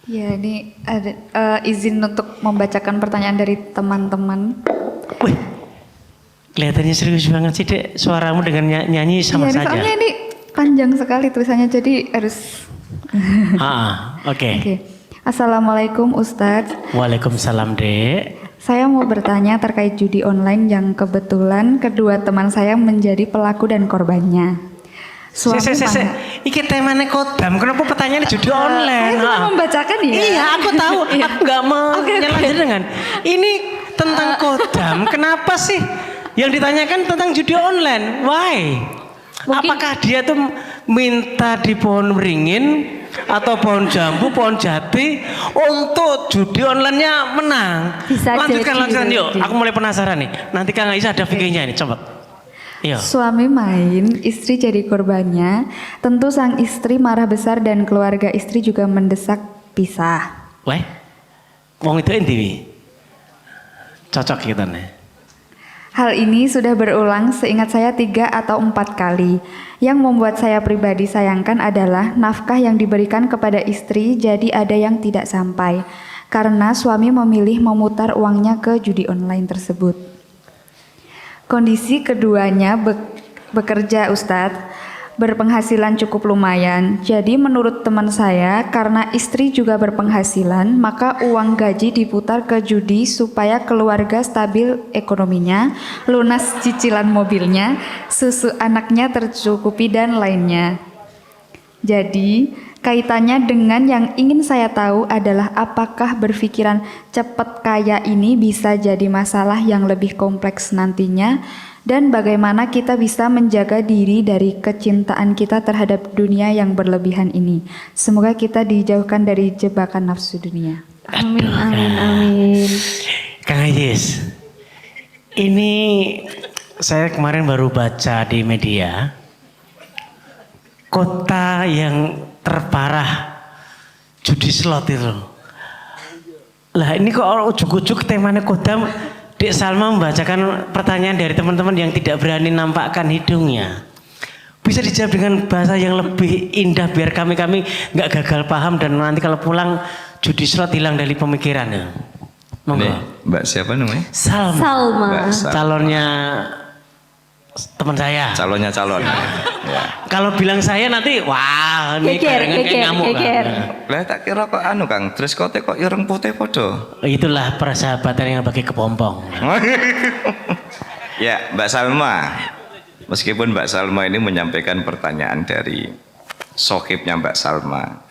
Ya, ini ada izin untuk membacakan pertanyaan dari teman-teman. Wih, kelihatannya serius banget sih Dek. Suaramu dengan nyanyi sama Iya, saja. soalnya ini panjang sekali tulisannya, jadi harus. Oke. Oke. Assalamualaikum Ustadz. Waalaikumsalam Dek. Saya mau bertanya terkait judi online yang kebetulan kedua teman saya menjadi pelaku dan korbannya. Suami mana? Iki temanya kodam. Kenapa pertanyaannya judi online? Saya cuma membacakan ya. Iya, aku tahu. Aku nggak mau nyalahin dengan. Ini tentang kodam. Kenapa sih yang ditanyakan tentang judi online? Why? Mungkin- Apakah dia tuh minta di pohon beringin atau pohon jambu, pohon jati untuk judi online-nya menang? Bisa lanjutkan jadi, yuk. jadi. Aku mulai penasaran nih. Nanti Kang Aisyah ada fikirnya ini, coba. Iya. Suami main, istri jadi korbannya. Tentu sang istri marah besar dan keluarga istri juga mendesak pisah. Weh, wong itu endi? Cocok gitu nih. Hal ini sudah berulang seingat saya 3 atau 4 kali. Yang membuat saya pribadi sayangkan adalah nafkah yang diberikan kepada istri jadi ada yang tidak sampai. Karena suami memilih memutar uangnya ke judi online tersebut. Kondisi keduanya bekerja Ustadz, berpenghasilan cukup lumayan. Jadi menurut teman saya, karena istri juga berpenghasilan, maka uang gaji diputar ke judi supaya keluarga stabil ekonominya, lunas cicilan mobilnya, susu anaknya tercukupi dan lainnya. Jadi, kaitannya dengan yang ingin saya tahu adalah apakah berpikiran cepat kaya ini bisa jadi masalah yang lebih kompleks nantinya dan bagaimana kita bisa menjaga diri dari kecintaan kita terhadap dunia yang berlebihan ini. Semoga kita dijauhkan dari jebakan nafsu dunia. Amin, amin, amin. Kang Ayis, ini saya kemarin baru baca di media. Kota yang terparah judi slot itu. Lah ini kok ujuk-ujuk temanya kodam. Dek Salma membacakan pertanyaan dari teman-teman yang tidak berani nampakkan hidungnya. Bisa dijawab dengan bahasa yang lebih indah biar kami nggak gagal paham dan nanti kalau pulang judi slot hilang dari pemikiran ya. Monggo. Mbak siapa namanya? Salma. Salma. Mbak Salma. Calonnya teman saya. Calonnya calon. Ya. Kalau bilang saya nanti, wah ini kayak ngamuk geger. kan. Lah tak kira kok anu Kang, dress code kok ireng putih podo. Itulah persahabatan yang bagi kepompong. Ya, Mbak Salma. Meskipun Mbak Salma ini menyampaikan pertanyaan dari sohibnya Mbak Salma.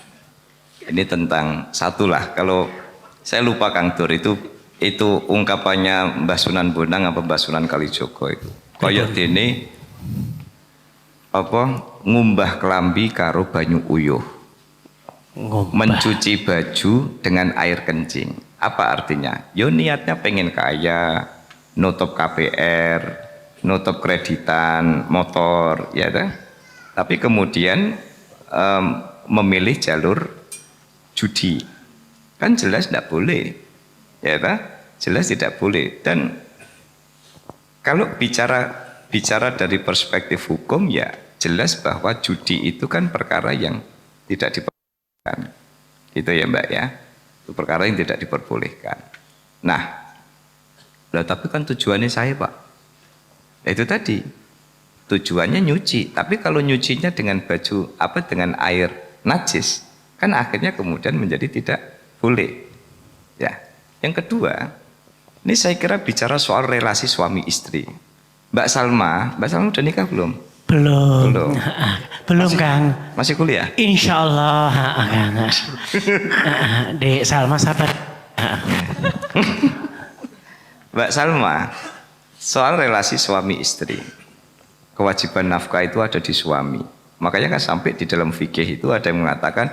Ini tentang satulah, kalau saya lupa Kang Dur itu ungkapannya Mbah Sunan Bonang apa Mbah Sunan Kalijogo itu. Koyok dene apa ngumbah kelambi karo banyu uyuh. Mencuci baju dengan air kencing. Apa artinya? Yo niatnya pengen kaya, nutup KPR, nutup kreditan motor, ya kan? Tapi kemudian memilih jalur judi. Kan jelas tidak boleh. Ya kan? Jelas tidak boleh. Dan kalau bicara dari perspektif hukum ya jelas bahwa judi itu kan perkara yang tidak diperbolehkan. Gitu ya Mbak ya. Itu perkara yang tidak diperbolehkan. Nah, tapi kan tujuannya saya Pak. Itu tadi. Tujuannya nyuci. Tapi kalau nyucinya dengan baju dengan air najis, kan akhirnya kemudian menjadi tidak boleh. Ya. Yang kedua, ini saya kira bicara soal relasi suami istri. Mbak Salma udah nikah belum? Belum. Belum masih, Kang. Masih kuliah? Insya Allah Kang. Dek Salma sabar. Mbak Salma, soal relasi suami istri, kewajiban nafkah itu ada di suami. Makanya kan sampai di dalam fikih itu ada yang mengatakan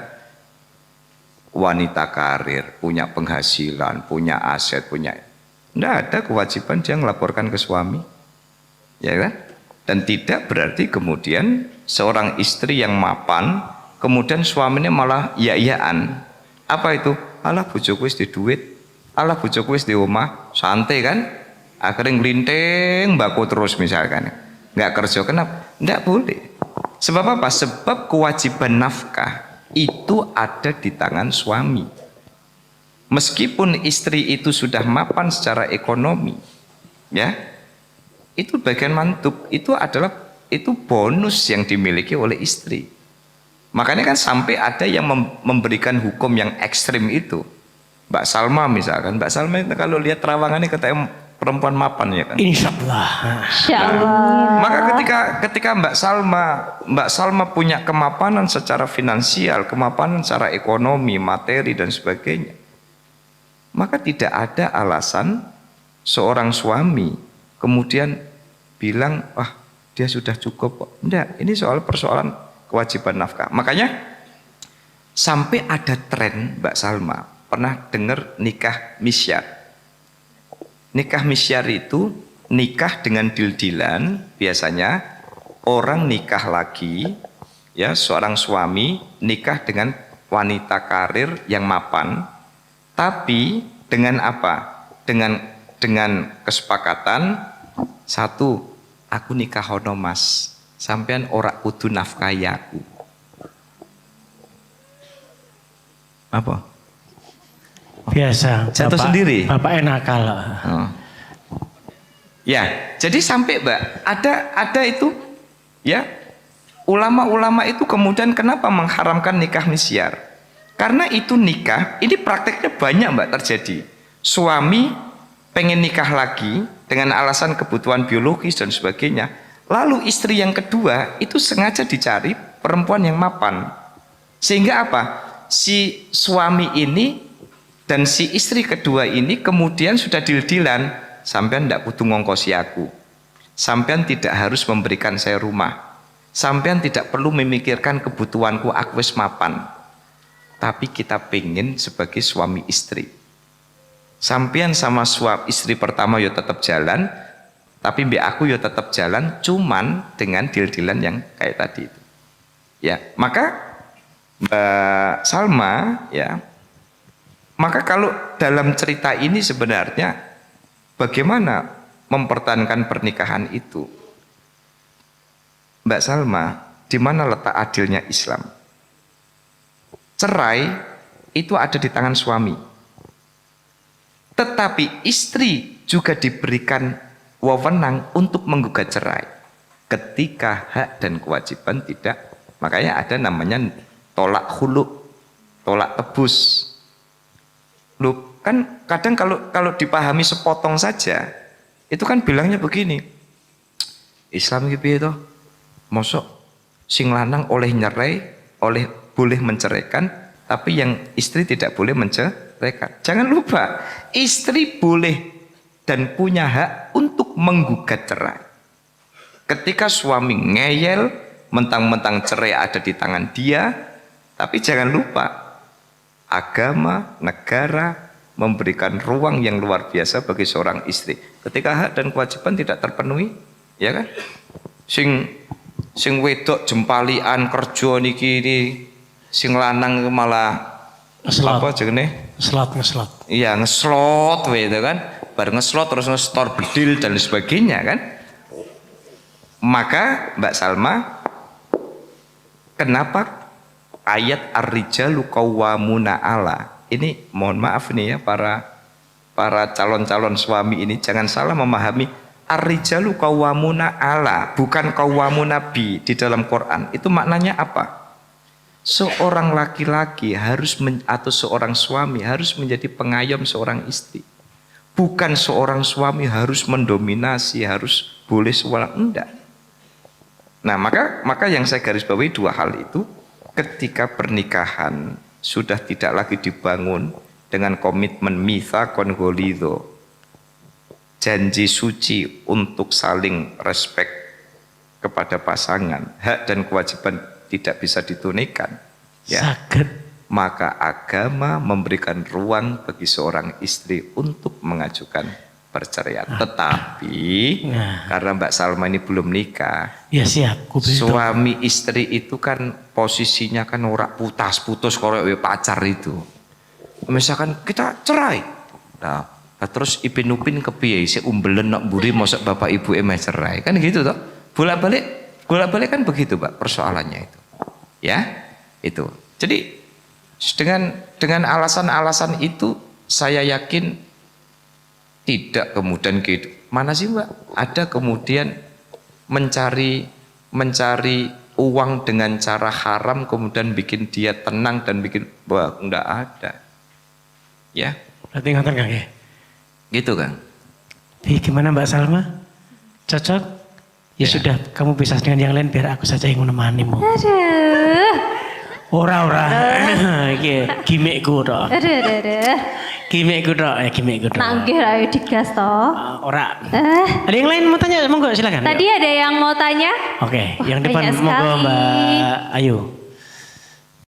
wanita karir, punya penghasilan, punya aset, tidak ada kewajiban dia melaporkan ke suami, ya kan? Dan tidak berarti kemudian seorang istri yang mapan, kemudian suaminya malah iya-iyaan. Apa itu? Alah bojoku wis di duit, alah bojoku wis di omah, santai kan? Akhirnya ngelinting baku terus misalkan, nggak kerja, kenapa? Nggak boleh. Sebab apa? Sebab kewajiban nafkah itu ada di tangan suami. meskipun istri itu sudah mapan secara ekonomi, ya, itu bagian mantub, itu bonus yang dimiliki oleh istri. Makanya kan sampai ada yang memberikan hukum yang ekstrim itu. Mbak Salma misalkan, Mbak Salma itu kalau lihat terawangannya katanya perempuan mapan ya kan. Insya Allah. Insya Allah. Maka ketika Mbak Salma punya kemapanan secara finansial, kemapanan secara ekonomi, materi dan sebagainya, maka tidak ada alasan seorang suami kemudian bilang, wah dia sudah cukup kok. Enggak, ini persoalan kewajiban nafkah. Makanya sampai ada tren, Mbak Salma pernah dengar nikah misyar. Nikah misyar itu nikah dengan dil-dilan. Biasanya orang nikah lagi, ya, seorang suami nikah dengan wanita karir yang mapan, tapi dengan apa? Dengan kesepakatan, satu, aku nikah hono mas, sampean ora kudu nafkahi aku. Apa? Biasa. Jatuh sendiri? Bapak enak kalau. Oh. Ya, jadi sampai Mbak, ada itu, ya, ulama-ulama itu kemudian kenapa mengharamkan nikah misyar? Karena itu nikah, ini prakteknya banyak Mbak terjadi. Suami pengen nikah lagi dengan alasan kebutuhan biologis dan sebagainya. Lalu istri yang kedua itu sengaja dicari perempuan yang mapan. Sehingga apa? Si suami ini dan si istri kedua ini kemudian sudah dil-dilan, sampean tidak kudu ngongkosi aku, sampean tidak harus memberikan saya rumah, sampean tidak perlu memikirkan kebutuhanku, aku wis mapan. Tapi kita pengen sebagai suami istri, sampean sama suami istri pertama yo tetap jalan, tapi mbak aku yo tetap jalan, cuman dengan dil-dilan yang kayak tadi itu. Ya, maka Mbak Salma, ya, maka kalau dalam cerita ini sebenarnya bagaimana mempertahankan pernikahan itu? Mbak Salma, di mana letak adilnya Islam? Cerai itu ada di tangan suami. Tetapi istri juga diberikan wewenang untuk menggugat cerai ketika hak dan kewajiban tidak. Makanya ada namanya tolak khulu, tolak tebus. Loh, kan kadang kalau dipahami sepotong saja, itu kan bilangnya begini, Islam gitu itu, mosok sing lanang oleh nyerai, boleh menceraikan, tapi yang istri tidak boleh menceraikan. Jangan lupa, istri boleh dan punya hak untuk menggugat cerai. Ketika suami ngeyel, mentang-mentang cerai ada di tangan dia, tapi jangan lupa, agama, negara memberikan ruang yang luar biasa bagi seorang istri. Ketika hak dan kewajiban tidak terpenuhi, ya kan? Sing wedok jempalian kerja niki, sing lanang malah Ngeslot. apa jenenge? Ngeslot. Iya, ngeslot gitu kan. Bar ngeslot terus ngestor bedil dan sebagainya kan. Maka Mbak Salma, kenapa ayat ar-rijalu qawwamuna 'ala, ini mohon maaf nih ya para calon-calon suami ini jangan salah memahami, ar-rijalu qawwamuna 'ala bukan qawwamuna bi di dalam Quran. Itu maknanya apa? Seorang laki-laki atau seorang suami harus menjadi pengayom seorang istri. Bukan seorang suami harus mendominasi, harus boleh seorang, enggak. Nah, maka yang saya garis bawahi dua hal itu. Ketika pernikahan sudah tidak lagi dibangun dengan komitmen mitsaqon ghalidho, janji suci untuk saling respect kepada pasangan, hak dan kewajiban tidak bisa ditunaikan, ya, maka agama memberikan ruang bagi seorang istri untuk mengajukan perceraian. Tetapi karena Mbak Salma ini belum nikah, ya siap. Suami istri itu kan posisinya kan ora putus kalau pacar itu. Misalkan kita cerai, nah terus ipin upin kepiye si umbelen nak buri mosok bapak ibu emeh cerai kan gitu toh. Bolak-balik kan begitu Pak persoalannya itu. Ya, itu. Jadi dengan alasan-alasan itu saya yakin tidak kemudian mana sih Mbak? Ada kemudian mencari uang dengan cara haram kemudian bikin dia tenang dan bikin enggak ada. Ya. Berarti ngoten Kang ya. Gitu kan. Jadi gimana Mbak Salma? Cocok? Ya, sudah, kamu pisah dengan yang lain biar aku saja yang menemanimu. Aduh. Ora. Iki gimmickku tok. Aduh. Gimmickku tok. Nanggih ayo digas toh. Ora. Ada yang lain mau tanya? Monggo silakan. Tadi ada yang mau tanya? Oke, yang depan Banyak monggo sekali. Mbak Ayu.